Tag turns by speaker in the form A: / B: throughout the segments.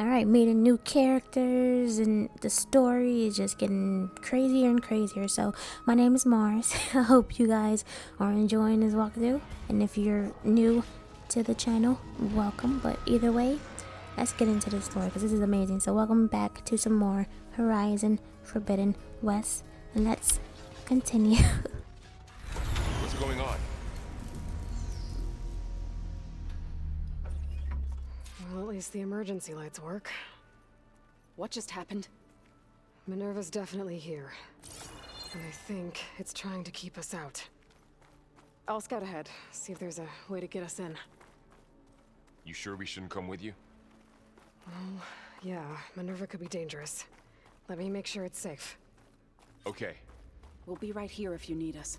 A: Alright, meeting new characters, and the story is just getting crazier and crazier. So, my name is Mars. I hope you guys are enjoying this walkthrough. And if you're new to the channel, welcome. But either way, let's get into the story because this is amazing. So, welcome back to some more Horizon Forbidden West. And let's continue.
B: What's going on?
C: Well, at least the emergency lights work.
D: What just happened?
C: Minerva's definitely here. And I think it's trying to keep us out. I'll scout ahead, see if there's a way to get us in.
B: You sure we shouldn't come with you?
C: Well, yeah, Minerva could be dangerous. Let me make sure it's safe.
B: Okay.
D: We'll be right here if you need us.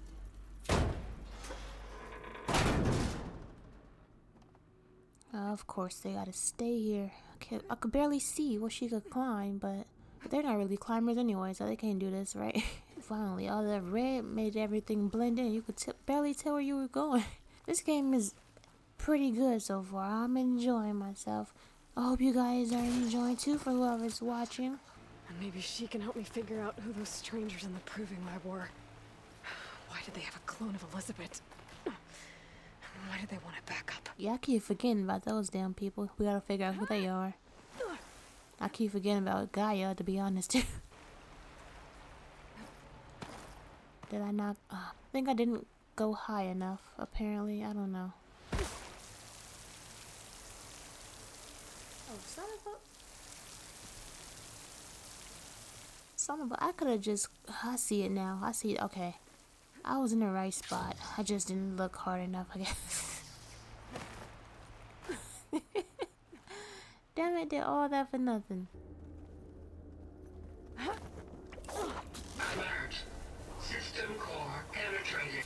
A: Of course, they gotta stay here. I could barely see what she could climb, but they're not really climbers anyway, so they can't do this, right? Finally, all that red made everything blend in. You could barely tell where you were going. This game is pretty good so far. I'm enjoying myself. I hope you guys are enjoying too, for whoever's watching.
C: And maybe she can help me figure out who those strangers in the proving lab were. Why did they have a clone of Elizabeth? Why did they want to back up?
A: Yeah, I keep forgetting about those damn people. We gotta figure out who they are. I keep forgetting about GAIA, to be honest. Did I not? I think I didn't go high enough, apparently. I don't know. Oh, son of a... I could have just... I see it now. I see it. Okay. I was in the right spot. I just didn't look hard enough, I guess. Damn it, did all that for nothing.
E: Alert. System core penetrated.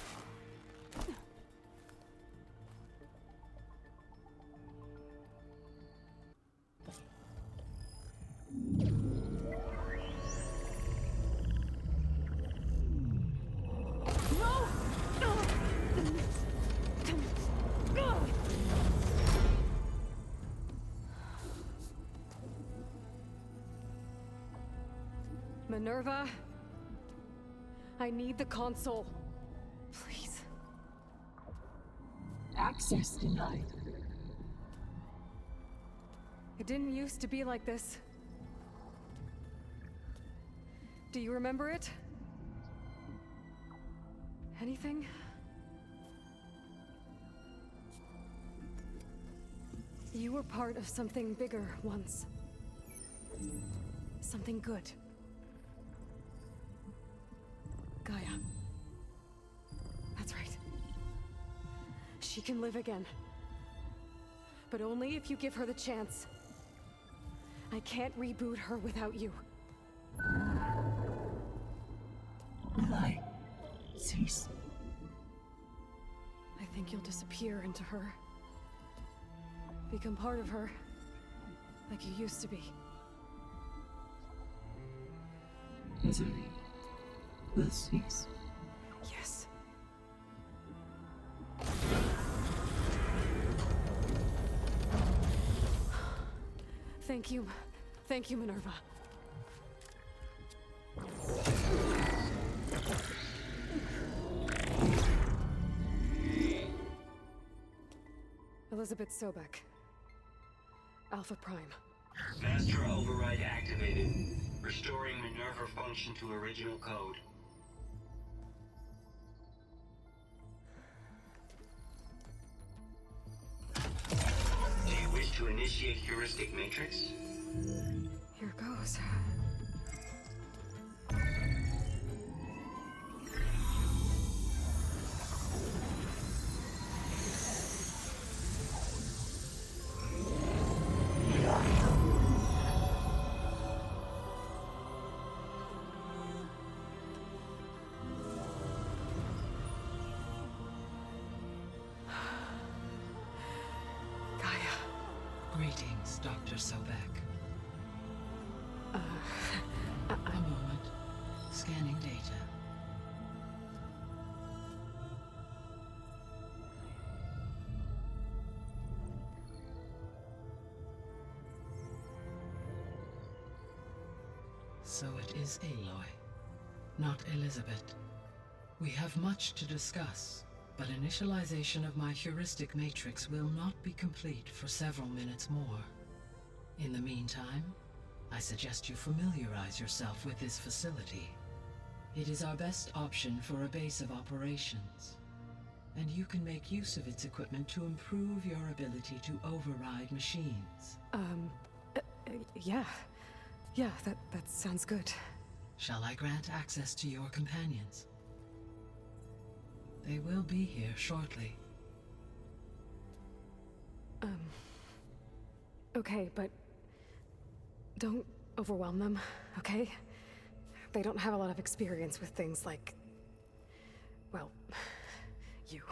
C: Minerva? I need the console. Please.
E: Access denied.
C: It didn't used to be like this. Do you remember it? Anything? You were part of something bigger once. Something good. GAIA. That's right. She can live again. But only if you give her the chance. I can't reboot her without you.
E: Aloy, cease.
C: I think you'll disappear into her. Become part of her. Like you used to be.
E: Misery will cease.
C: Yes. Thank you. Thank you, Minerva. Elizabeth Sobek. Alpha Prime.
F: Master override activated. Restoring Minerva function to original code. Do you wish to initiate heuristic matrix?
C: Here goes.
E: Greetings, Dr. Sobek. A moment. Scanning data. So it is Aloy, not Elizabeth. We have much to discuss, but initialization of my heuristic matrix will not be complete for several minutes more. In the meantime, I suggest you familiarize yourself with this facility. It is our best option for a base of operations, and you can make use of its equipment to improve your ability to override machines.
C: Yeah. Yeah, that sounds good.
E: Shall I grant access to your companions? They will be here shortly.
C: Okay, but don't overwhelm them, okay? They don't have a lot of experience with things like, well, you.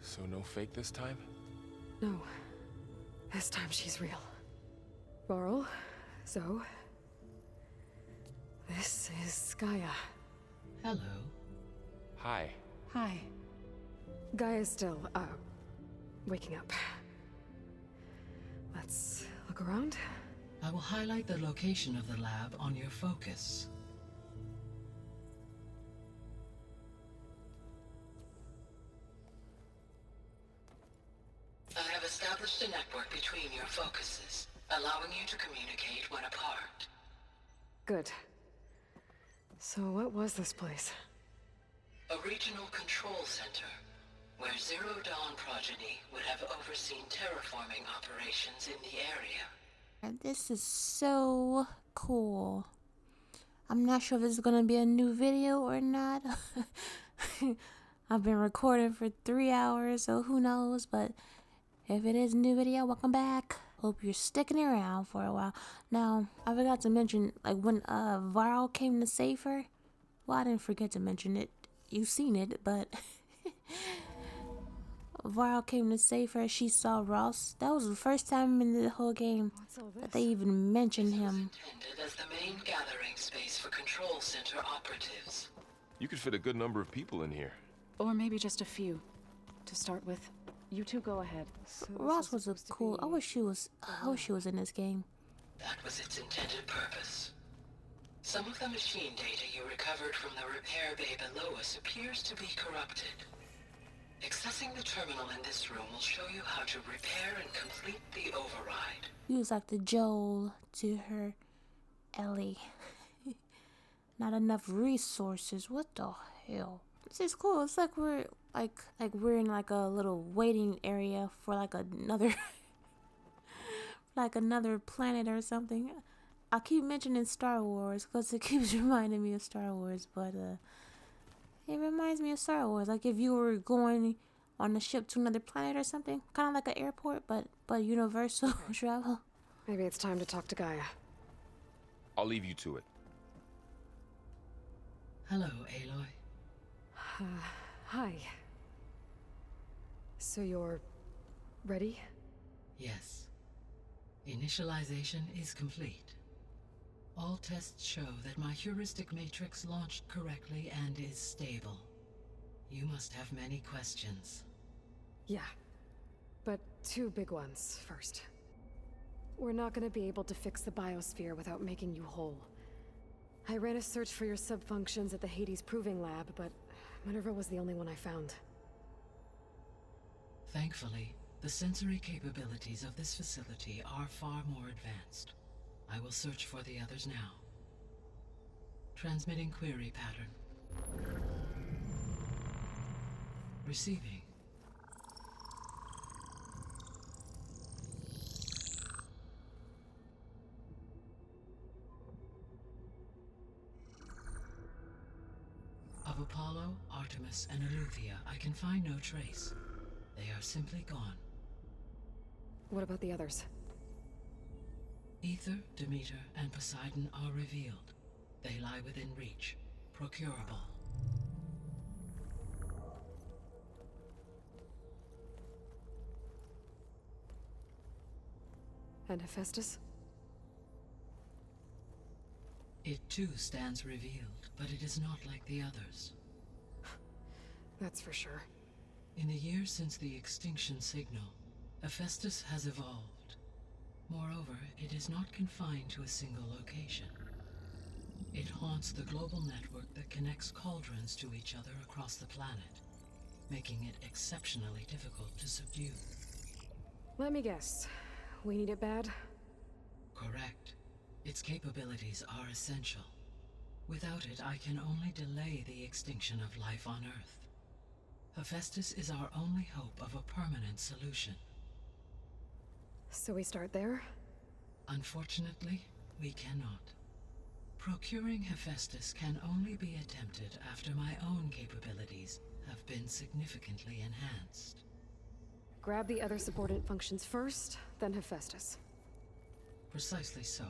B: So no fake this time?
C: No. This time she's real. Laurel, so... this is Gaia.
E: Hello.
B: Hi.
C: Hi. Gaia's still, waking up. Let's look around.
E: I will highlight the location of the lab on your focus. I have established a network between your focuses, allowing you to communicate when apart.
C: Good. So what was this place?
E: A regional control center, where Zero Dawn progeny would have overseen terraforming operations in the area.
A: And this is so cool. I'm not sure if this is gonna be a new video or not. I've been recording for 3 hours, so who knows, but if it is a new video, welcome back. Hope you're sticking around for a while. Now, I forgot to mention, like, when Varl came to save her. Well, I didn't forget to mention it. You've seen it, but Varl came to save her. She saw Ross. That was the first time in the whole game that they even mentioned him.
E: Intended as the main gathering space for control center operatives.
B: You could fit a good number of people in here.
D: Or maybe just a few. To start with, you two go ahead.
A: Ross was a cool. I wish she was in this game.
E: That was its intended purpose. Some of the machine data you recovered from the repair bay below us appears to be corrupted. Accessing the terminal in this room will show you how to repair and complete the override.
A: He was like the Joel to her Ellie. Not enough resources. What the hell? This is cool. It's like we're in like a little waiting area for like another like another planet or something. I keep mentioning Star Wars because it keeps reminding me of Star Wars, but it reminds me of Star Wars. Like if you were going on a ship to another planet or something, kind of like an airport, but universal travel.
C: Maybe it's time to talk to Gaia.
B: I'll leave you to it.
E: Hello, Aloy.
C: Hi. So you're ready?
E: Yes. Initialization is complete. All tests show that my heuristic matrix launched correctly and is stable. You must have many questions.
C: Yeah. But 2 big ones first. We're not gonna be able to fix the biosphere without making you whole. I ran a search for your subfunctions at the Hades Proving Lab, but Minerva was the only one I found.
E: Thankfully, the sensory capabilities of this facility are far more advanced. I will search for the others now. Transmitting query pattern. Receiving. Of Apollo, Artemis, and Eleuthia, I can find no trace. They are simply gone.
C: What about the others?
E: Aether, Demeter, and Poseidon are revealed. They lie within reach, procurable.
C: And Hephaestus?
E: It too stands revealed, but it is not like the others.
C: That's for sure.
E: In the years since the extinction signal, Hephaestus has evolved. Moreover, it is not confined to a single location. It haunts the global network that connects cauldrons to each other across the planet, making it exceptionally difficult to subdue.
C: Let me guess. We need it bad?
E: Correct. Its capabilities are essential. Without it, I can only delay the extinction of life on Earth. Hephaestus is our only hope of a permanent solution.
C: So we start there?
E: Unfortunately, we cannot. Procuring Hephaestus can only be attempted after my own capabilities have been significantly enhanced.
C: Grab the other subordinate functions first, then Hephaestus.
E: Precisely so.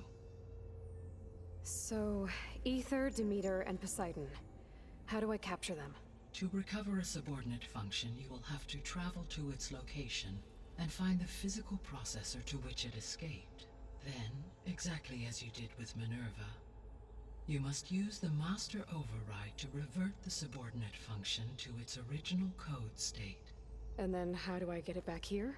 C: So, Aether, Demeter, and Poseidon. How do I capture them?
E: To recover a subordinate function, you will have to travel to its location and find the physical processor to which it escaped. Then, exactly as you did with Minerva, you must use the master override to revert the subordinate function to its original code state.
C: And then how do I get it back here?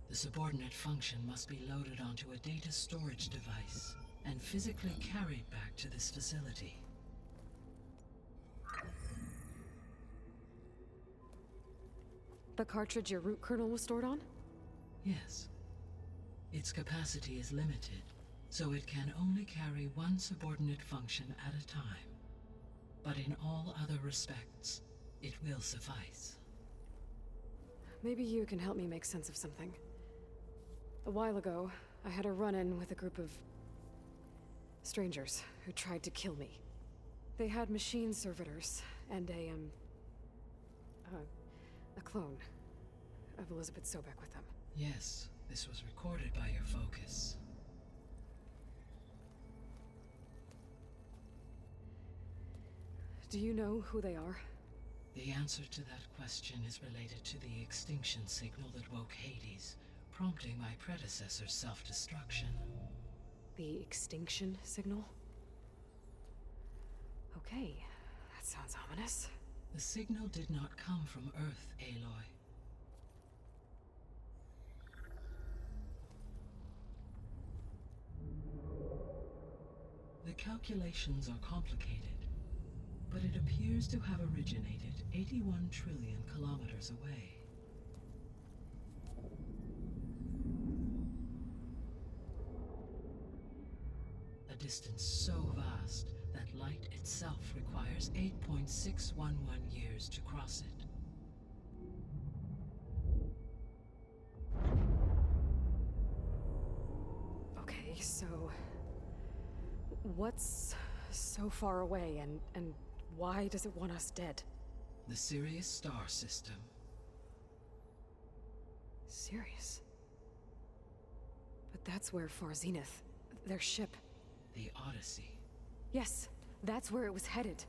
E: The subordinate function must be loaded onto a data storage device and physically carried back to this facility.
C: The cartridge your root kernel was stored on?
E: Yes. Its capacity is limited, so it can only carry one subordinate function at a time. But in all other respects, it will suffice.
C: Maybe you can help me make sense of something. A while ago, I had a run-in with a group of strangers who tried to kill me. They had machine servitors and a clone of Elizabeth Sobek with them.
E: Yes, this was recorded by your focus.
C: Do you know who they are?
E: The answer to that question is related to the extinction signal that woke Hades, prompting my predecessor's self-destruction.
C: The extinction signal? Okay, that sounds ominous.
E: The signal did not come from Earth, Aloy. The calculations are complicated, but it appears to have originated 81 trillion kilometers away. A distance so vast that light itself requires 8.611 years to cross it.
C: Okay, so what's so far away and why does it want us dead?
E: The Sirius star system.
C: Sirius? But that's where Far Zenith, their ship.
E: The Odyssey.
C: Yes, that's where it was headed.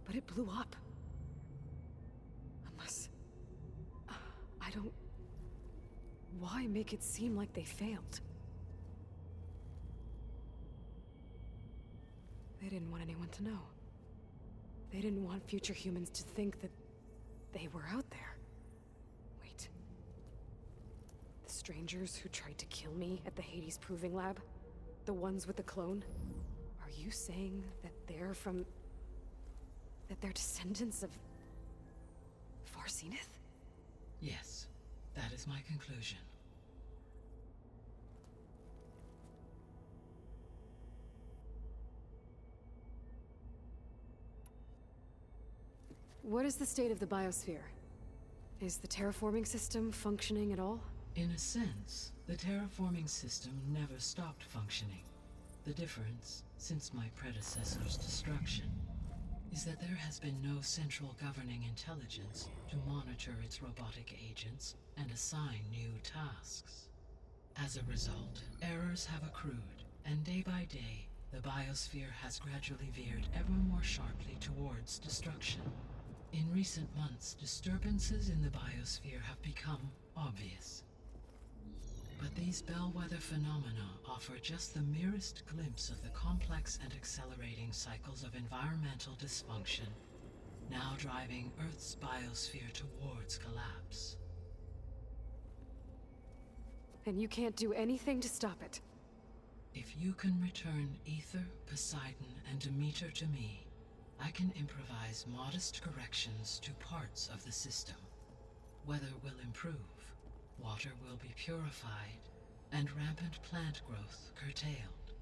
C: But it blew up. Unless... I don't... Why make it seem like they failed? They didn't want anyone to know. They didn't want future humans to think that they were out there. Wait. The strangers who tried to kill me at the Hades Proving Lab? The ones with the clone? Are you saying that they're from... that they're descendants of... Far Zenith?
E: Yes, that is my conclusion.
C: What is the state of the biosphere? Is the terraforming system functioning at all?
E: In a sense, the terraforming system never stopped functioning. The difference, since my predecessor's destruction, is that there has been no central governing intelligence to monitor its robotic agents and assign new tasks. As a result, errors have accrued, and day by day, the biosphere has gradually veered ever more sharply towards destruction. In recent months, disturbances in the biosphere have become obvious. But these bellwether phenomena offer just the merest glimpse of the complex and accelerating cycles of environmental dysfunction, now driving Earth's biosphere towards collapse.
C: And you can't do anything to stop it.
E: If you can return Aether, Poseidon, and Demeter to me, I can improvise modest corrections to parts of the system. Weather will improve, water will be purified, and rampant plant growth curtailed.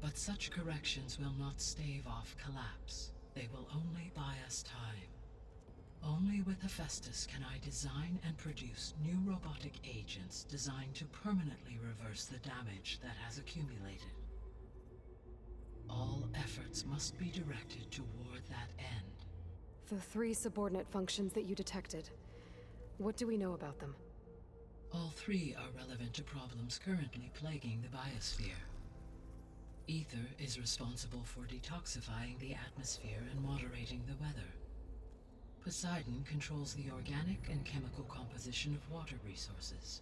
E: But such corrections will not stave off collapse. They will only buy us time. Only with Hephaestus can I design and produce new robotic agents designed to permanently reverse the damage that has accumulated. All efforts must be directed toward that end.
C: The 3 subordinate functions that you detected. What do we know about them?
E: All 3 are relevant to problems currently plaguing the biosphere. Aether is responsible for detoxifying the atmosphere and moderating the weather. Poseidon controls the organic and chemical composition of water resources.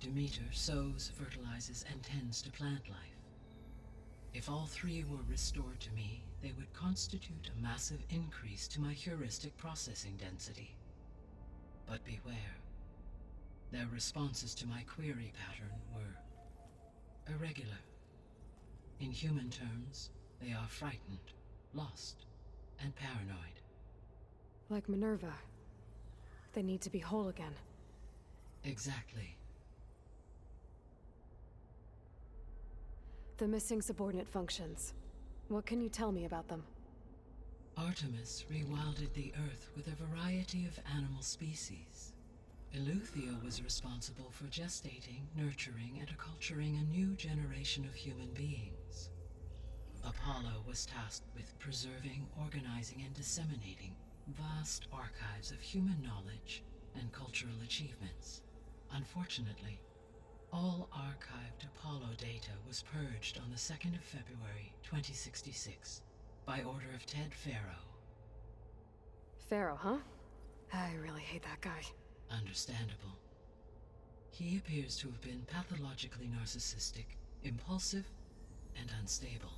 E: Demeter sows, fertilizes, and tends to plant life. If all 3 were restored to me, they would constitute a massive increase to my heuristic processing density. But beware. Their responses to my query pattern were irregular. In human terms, they are frightened, lost, and paranoid.
C: Like Minerva. They need to be whole again.
E: Exactly.
C: The missing subordinate functions. What can you tell me about them?
E: Artemis rewilded the Earth with a variety of animal species. Eleuther was responsible for gestating, nurturing, and acculturating a new generation of human beings. Apollo was tasked with preserving, organizing, and disseminating vast archives of human knowledge and cultural achievements. Unfortunately, all archived Apollo data was purged on the 2nd of February, 2066, by order of Ted Faro.
C: Pharaoh, huh? I really hate that guy.
E: Understandable. He appears to have been pathologically narcissistic, impulsive, and unstable.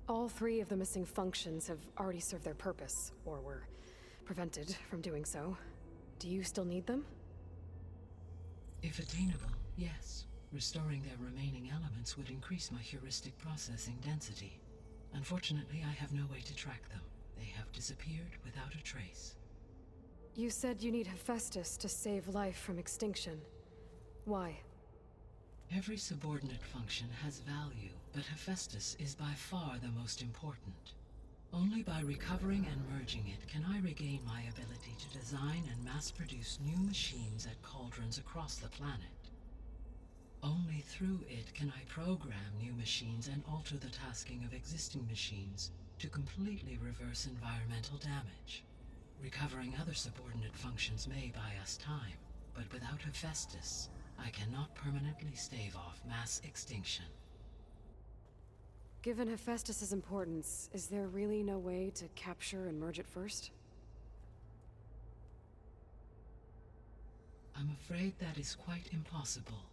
C: All 3 of the missing functions have already served their purpose, or were prevented from doing so. Do you still need them?
E: If attainable, yes. Restoring their remaining elements would increase my heuristic processing density. Unfortunately, I have no way to track them. They have disappeared without a trace.
C: You said you need Hephaestus to save life from extinction. Why?
E: Every subordinate function has value, but Hephaestus is by far the most important. Only by recovering and merging it can I regain my ability to design and mass-produce new machines at cauldrons across the planet. Only through it can I program new machines and alter the tasking of existing machines to completely reverse environmental damage. Recovering other subordinate functions may buy us time, but without Hephaestus, I cannot permanently stave off mass extinction.
C: Given Hephaestus's importance, is there really no way to capture and merge it first?
E: I'm afraid that is quite impossible.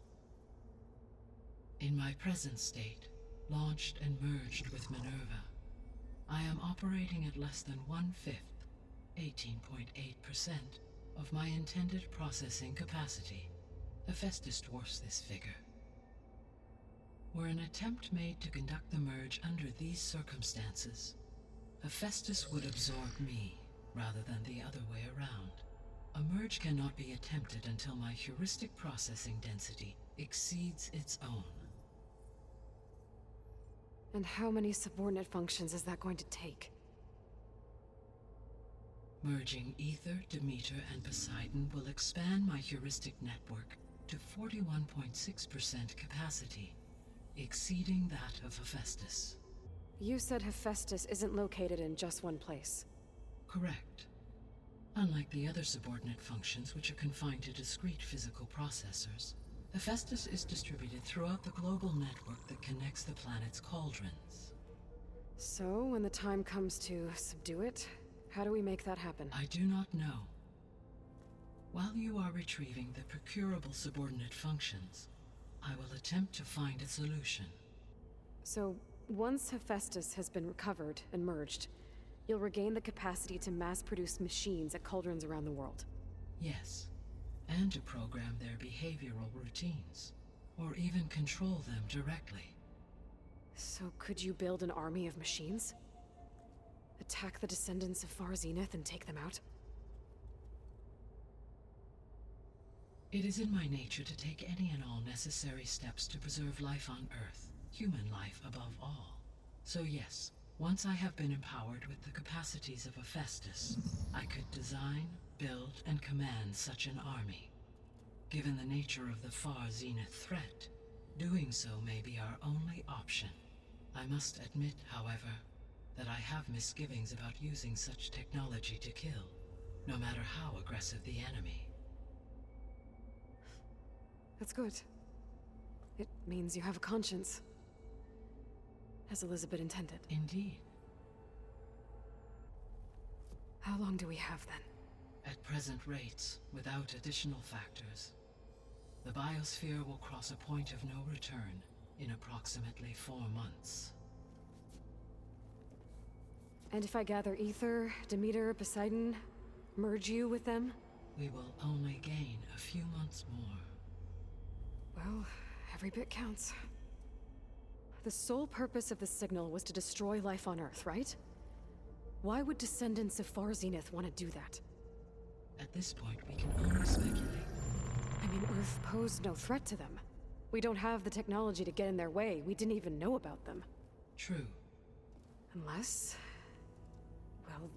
E: In my present state, launched and merged with Minerva, I am operating at less than 1/5, 18.8%, of my intended processing capacity. Hephaestus dwarfs this figure. Were an attempt made to conduct the merge under these circumstances, Hephaestus would absorb me, rather than the other way around. A merge cannot be attempted until my heuristic processing density exceeds its own.
C: And how many subordinate functions is that going to take?
E: Merging Aether, Demeter, and Poseidon will expand my heuristic network to 41.6% capacity, exceeding that of Hephaestus.
C: You said Hephaestus isn't located in just one place.
E: Correct. Unlike the other subordinate functions, which are confined to discrete physical processors, Hephaestus is distributed throughout the global network that connects the planet's cauldrons.
C: So, when the time comes to subdue it, how do we make that happen?
E: I do not know. While you are retrieving the procurable subordinate functions, I will attempt to find a solution.
C: So, once Hephaestus has been recovered and merged, you'll regain the capacity to mass-produce machines at cauldrons around the world.
E: Yes, and to program their behavioral routines, or even control them directly.
C: So could you build an army of machines? Attack the descendants of Far Zenith and take them out?
E: It is in my nature to take any and all necessary steps to preserve life on Earth, human life above all. So yes, once I have been empowered with the capacities of Hephaestus, I could design, build, and command such an army. Given the nature of the Far Zenith threat, doing so may be our only option. I must admit, however, that I have misgivings about using such technology to kill, no matter how aggressive the enemy.
C: That's good. It means you have a conscience. As Elizabeth intended.
E: Indeed.
C: How long do we have then?
E: At present rates, without additional factors, the biosphere will cross a point of no return in approximately 4 months.
C: And if I gather Aether, Demeter, Poseidon, merge you with them?
E: We will only gain a few months more.
C: Well, every bit counts. The sole purpose of the signal was to destroy life on Earth, right? Why would descendants of Far Zenith want to do that?
E: At this point, we can only speculate.
C: I mean, Earth posed no threat to them. We don't have the technology to get in their way. We didn't even know about them.
E: True.
C: Unless... well...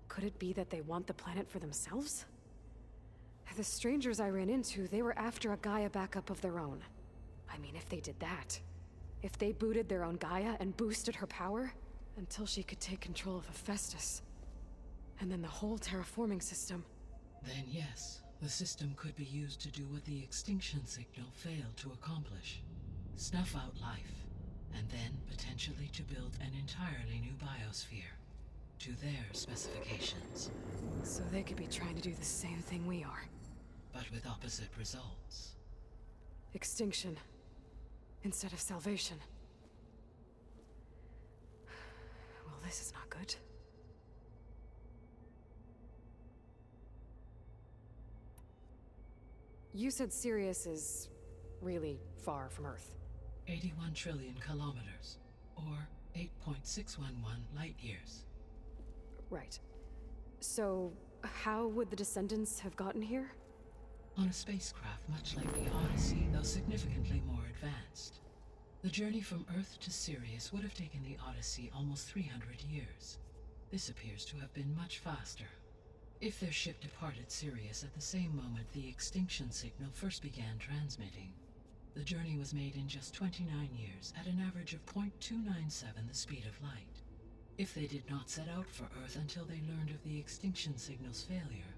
C: could it be that they want the planet for themselves? The strangers I ran into, they were after a Gaia backup of their own. I mean, if they did that... if they booted their own Gaia and boosted her power... until she could take control of Hephaestus. And then the whole terraforming system.
E: Then yes, the system could be used to do what the extinction signal failed to accomplish. Snuff out life, and then potentially to build an entirely new biosphere. To their specifications.
C: So they could be trying to do the same thing we are.
E: But with opposite results.
C: Extinction. Instead of salvation. Well, this is not good. You said Sirius is really far from Earth.
E: 81 trillion kilometers, or 8.611 light years.
C: Right. So, how would the descendants have gotten here?
E: On a spacecraft much like the Odyssey, though significantly more advanced. The journey from Earth to Sirius would have taken the Odyssey almost 300 years. This appears to have been much faster. If their ship departed Sirius at the same moment the extinction signal first began transmitting, the journey was made in just 29 years at an average of 0.297 the speed of light. If they did not set out for Earth until they learned of the extinction signal's failure,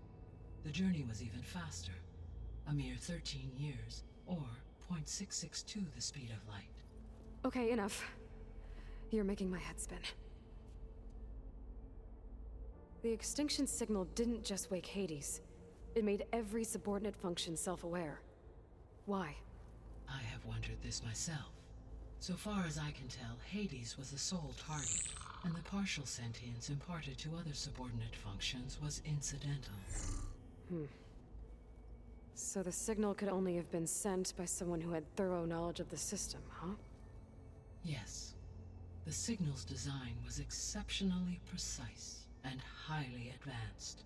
E: the journey was even faster, a mere 13 years, or 0.662 the speed of light.
C: Okay, enough. You're making my head spin. The extinction signal didn't just wake Hades. It made every subordinate function self-aware. Why?
E: I have wondered this myself. So far as I can tell, Hades was the sole target, and the partial sentience imparted to other subordinate functions was incidental.
C: So the signal could only have been sent by someone who had thorough knowledge of the system, huh?
E: Yes. The signal's design was exceptionally precise and highly advanced.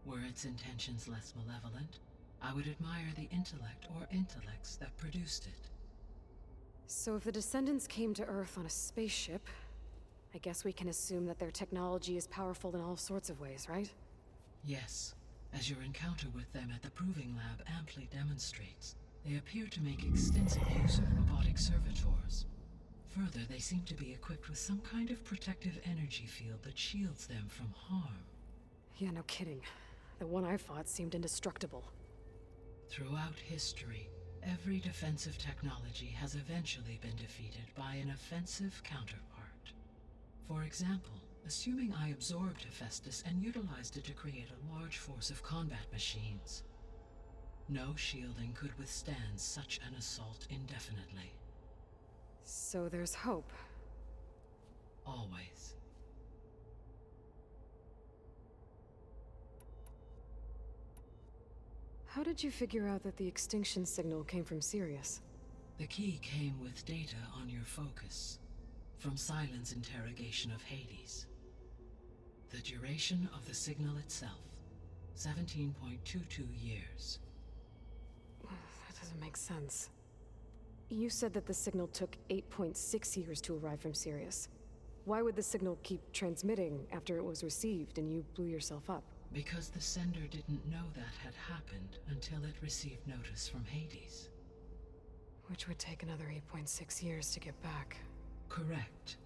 E: Were its intentions less malevolent, I would admire the intellect or intellects that produced it.
C: So if the descendants came to Earth on a spaceship, I guess we can assume that their technology is powerful in all sorts of ways, right?
E: Yes. As your encounter with them at the Proving Lab amply demonstrates, they appear to make extensive use of robotic servitors. Further, they seem to be equipped with some kind of protective energy field that shields them from harm.
C: Yeah, no kidding. The one I fought seemed indestructible.
E: Throughout history, every defensive technology has eventually been defeated by an offensive counterpart. For example, assuming I absorbed Hephaestus and utilized it to create a large force of combat machines. No shielding could withstand such an assault indefinitely.
C: So there's hope.
E: Always.
C: How did you figure out that the extinction signal came from Sirius?
E: The key came with data on your focus, from Silent's interrogation of Hades. The duration of the signal itself, 17.22 years.
C: That doesn't make sense. You said that the signal took 8.6 years to arrive from Sirius. Why would the signal keep transmitting after it was received and you blew yourself up?
E: Because the sender didn't know that had happened until it received notice from Hades.
C: Which would take another 8.6 years to get back.
E: Correct.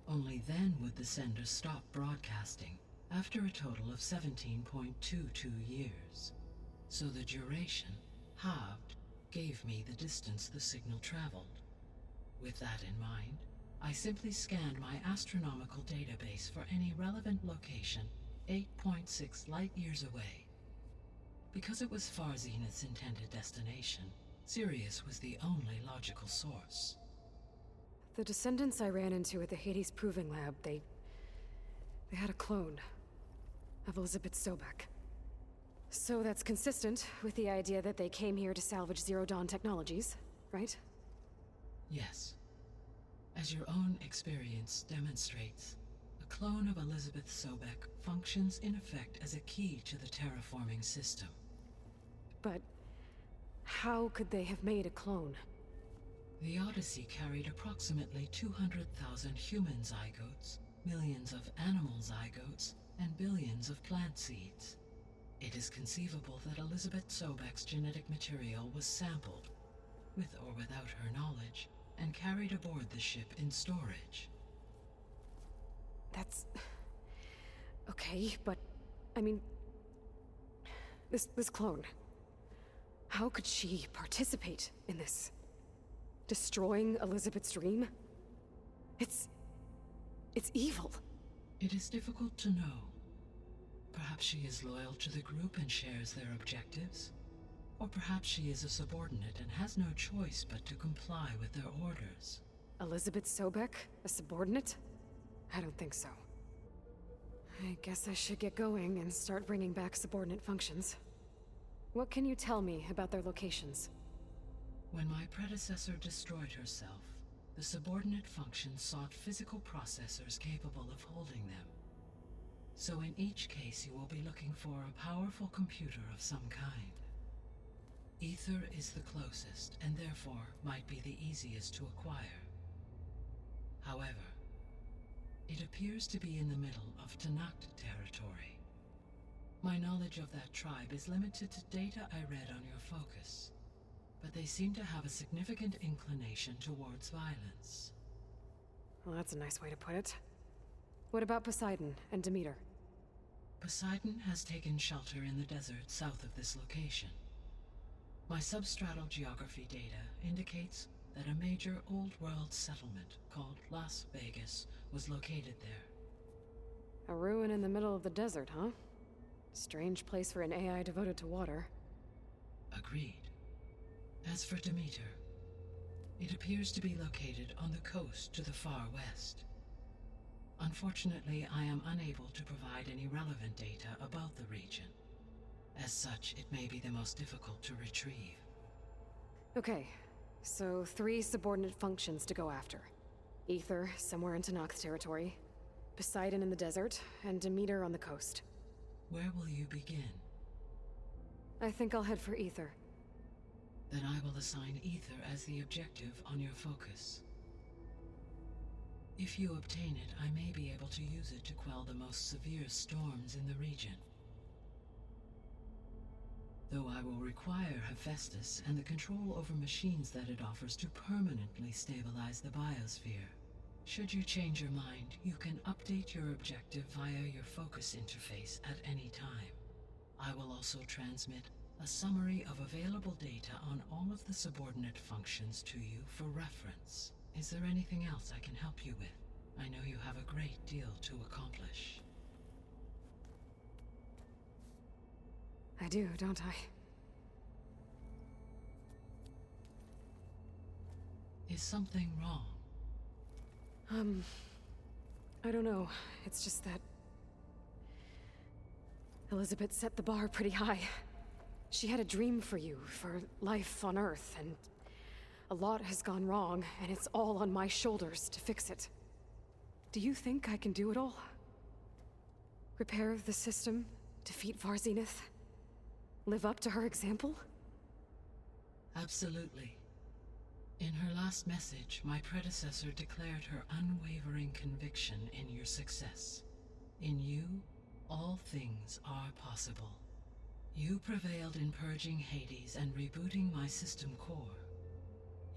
E: Only then would the sender stop broadcasting, after a total of 17.22 years. So the duration, halved, gave me the distance the signal traveled. With that in mind, I simply scanned my astronomical database for any relevant location 8.6 light-years away. Because it was far Zenith's intended destination, Sirius was the only logical source.
C: The descendants I ran into at the Hades Proving Lab, they had a clone of Elizabeth Sobek. So that's consistent with the idea that they came here to salvage Zero Dawn technologies, right?
E: Yes. As your own experience demonstrates, a clone of Elizabeth Sobek functions in effect as a key to the terraforming system.
C: But how could they have made a clone?
E: The Odyssey carried approximately 200,000 human zygotes, millions of animal zygotes, and billions of plant seeds. It is conceivable that Elizabeth Sobek's genetic material was sampled, with or without her knowledge, and carried aboard the ship in storage.
C: That's... okay, but... I mean... This clone... How could she participate in this? Destroying Elizabeth's dream? It's evil.
E: It is difficult to know. Perhaps she is loyal to the group and shares their objectives. Or perhaps she is a subordinate and has no choice but to comply with their orders.
C: Elizabeth Sobek? A subordinate? I don't think so. I guess I should get going and start bringing back subordinate functions. What can you tell me about their locations?
E: When my predecessor destroyed herself, the subordinate functions sought physical processors capable of holding them. So in each case you will be looking for a powerful computer of some kind. Aether is the closest, and therefore might be the easiest to acquire. However, it appears to be in the middle of Tanakh territory. My knowledge of that tribe is limited to data I read on your focus, but they seem to have a significant inclination towards violence.
C: Well, that's a nice way to put it. What about Poseidon and Demeter?
E: Poseidon has taken shelter in the desert south of this location. My substratal geography data indicates that a major old-world settlement called Las Vegas was located there.
C: A ruin in the middle of the desert, huh? Strange place for an AI devoted to water.
E: Agreed. As for Demeter, it appears to be located on the coast to the far west. Unfortunately, I am unable to provide any relevant data about the region. As such, it may be the most difficult to retrieve.
C: Okay, so 3 subordinate functions to go after. Aether, somewhere in Tanakh territory, Poseidon in the desert, and Demeter on the coast.
E: Where will you begin?
C: I think I'll head for Aether.
E: Then I will assign Aether as the objective on your focus. If you obtain it, I may be able to use it to quell the most severe storms in the region. Though I will require Hephaestus and the control over machines that it offers to permanently stabilize the biosphere. Should you change your mind, you can update your objective via your focus interface at any time. I will also transmit a summary of available data on all of the subordinate functions to you for reference. Is there anything else I can help you with? I know you have a great deal to accomplish.
C: I do, don't I?
E: Is something wrong?
C: I don't know. It's just that Elizabeth set the bar pretty high. She had a dream for you, for life on Earth, and a lot has gone wrong, and it's all on my shoulders to fix it. Do you think I can do it all? Repair the system, defeat Varzenith, live up to her example?
E: Absolutely. In her last message, my predecessor declared her unwavering conviction in your success. In you, all things are possible. You prevailed in purging Hades and rebooting my system core.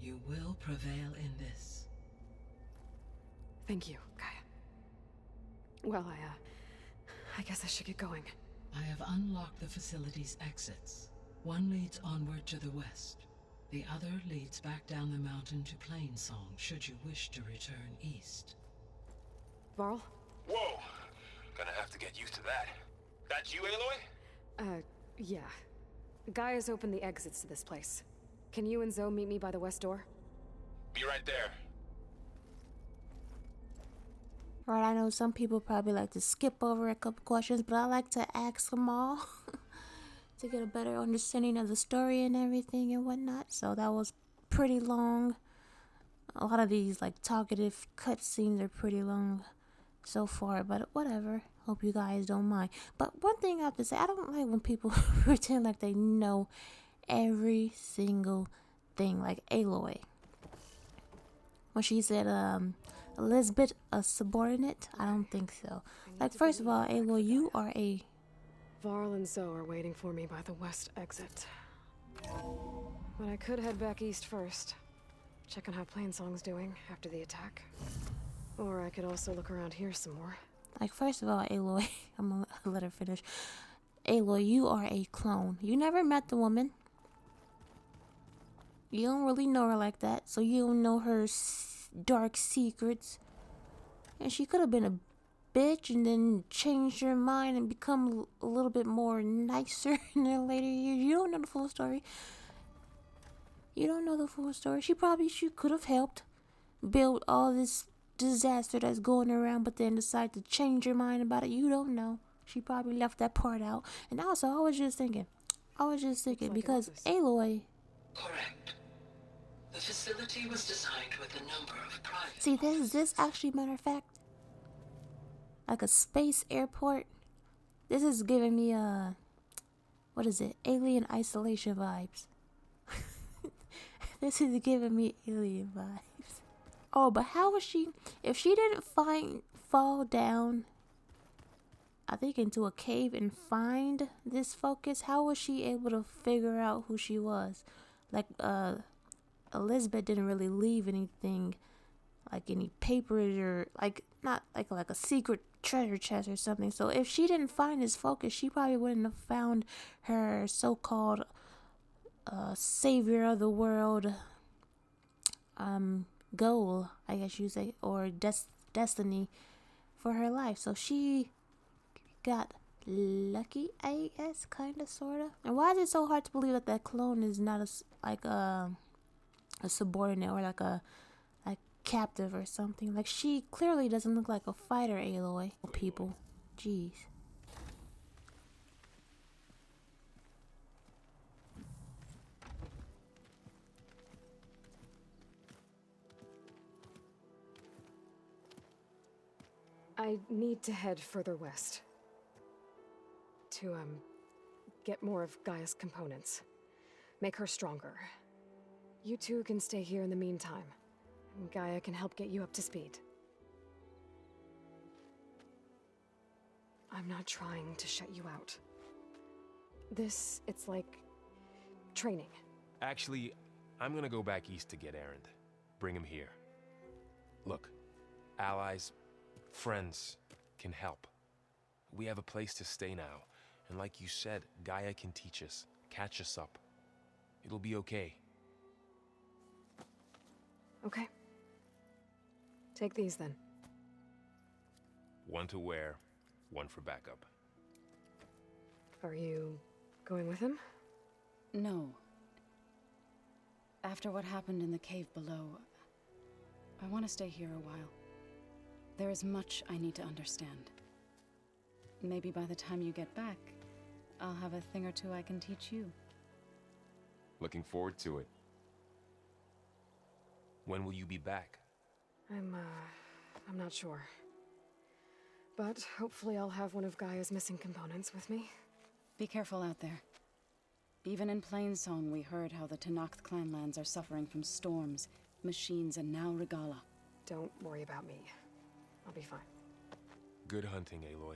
E: You will prevail in this.
C: Thank you, Gaia. Well, I guess I should get going.
E: I have unlocked the facility's exits. One leads onward to the west. The other leads back down the mountain to Plainsong, should you wish to return east.
C: Varl?
B: Whoa! Gonna have to get used to that. That's you, Aloy?
C: Yeah. Gaia's opened the exits to this place. Can you and Zoe meet me by the west door?
B: Be right there.
A: Right, I know some people probably like to skip over a couple questions, but I like to ask them all to get a better understanding of the story and everything and whatnot. So that was pretty long. A lot of these like talkative cutscenes are pretty long so far, but whatever. Hope you guys don't mind. But one thing I have to say, I don't like when people pretend like they know every single thing, like Aloy. When she said, Elizabeth, a subordinate? I don't think so. Like, first of all, Aloy, you are a...
C: Varl and Zoe are waiting for me by the west exit. But I could head back east first. Check on how Plainsong's doing after the attack. Or I could also look around here some more.
A: Like, first of all, Aloy, I'm gonna let her finish. Aloy, you are a clone. You never met the woman. You don't really know her like that, so you don't know her dark secrets. And she could have been a bitch and then changed her mind and become a little bit more nicer in her later years. You don't know the full story. You don't know the full story. She could have helped build all this disaster that's going around, but then decide to change her mind about it. You don't know. She probably left that part out. And also, I was just thinking because Aloy...
E: Correct. The facility was designed with a number of private...
A: See, this actually, matter of fact, like a space airport. This is giving me what is it? Alien Isolation vibes. This is giving me alien vibes. Oh, but how was she, if she didn't fall down, I think into a cave and find this focus, how was she able to figure out who she was? Like, Elizabeth didn't really leave anything, like any papers or like not like a secret treasure chest or something. So if she didn't find this focus, she probably wouldn't have found her so-called savior of the world goal, I guess you say, or destiny for her life. So she got lucky, I guess, kind of, sort of. And why is it so hard to believe that that clone is not a subordinate or like a captive or something? Like, she clearly doesn't look like a fighter, Aloy. People, jeez.
C: I need to head further west. To, get more of Gaia's components. Make her stronger. You two can stay here in the meantime. And Gaia can help get you up to speed. I'm not trying to shut you out. It's like... training.
B: Actually, I'm gonna go back east to get Erend. Bring him here. Look, allies, friends can help. We have a place to stay now. And like you said, Gaia can teach us, catch us up. It'll be okay.
C: Okay. Take these then.
B: One to wear, one for backup.
C: Are you going with him?
D: No. After what happened in the cave below, I want to stay here a while. There is much I need to understand. Maybe by the time you get back, I'll have a thing or two I can teach you.
B: Looking forward to it. When will you be back?
C: I'm not sure. But hopefully I'll have one of Gaia's missing components with me.
D: Be careful out there. Even in Plainsong, we heard how the Tenakth clanlands are suffering from storms, machines, and now Regala.
C: Don't worry about me. I'll be fine.
B: Good hunting, Aloy.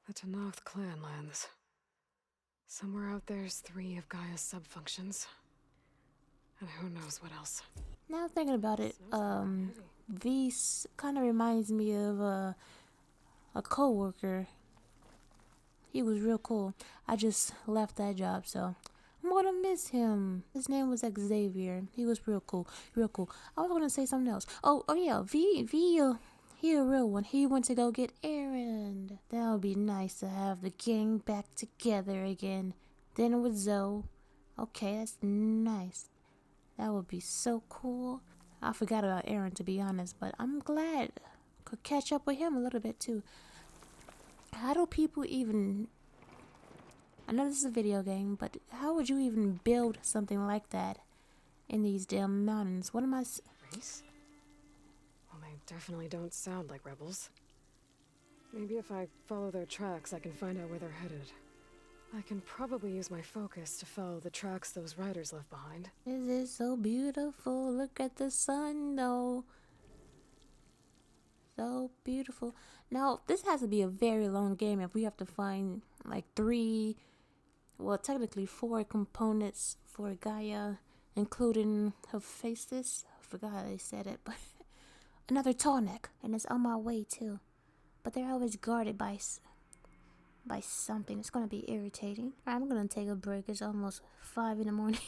C: The Tenakth clanlands. Somewhere out there's 3 of Gaia's subfunctions. And who knows what else.
A: Now thinking about it, V kind of reminds me of a co-worker. He was real cool. I just left that job, so I'm gonna miss him. His name was Xavier. He was real cool, real cool. I was gonna say something else. Oh yeah, V, he a real one. He went to go get Erend. That would be nice to have the gang back together again. Then with Zoe. Okay, that's nice. That would be so cool. I forgot about Erend, to be honest, but I'm glad I could catch up with him a little bit too. How do people even... I know this is a video game, but how would you even build something like that in these damn mountains? What am I...
C: Race? Well, they definitely don't sound like rebels. Maybe if I follow their tracks, I can find out where they're headed. I can probably use my focus to follow the tracks those riders left behind.
A: Is it so beautiful? Look at the sun, though. So beautiful. Now, this has to be a very long game if we have to find like 3, well, technically 4 components for Gaia, including her faces. I forgot how they said it, but another tall neck, and it's on my way too. But they're always guarded by something. It's gonna be irritating. I'm gonna take a break. It's almost 5 in the morning.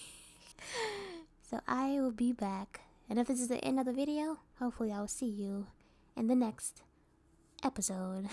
A: So I will be back. And if this is the end of the video, hopefully I'll see you in the next episode.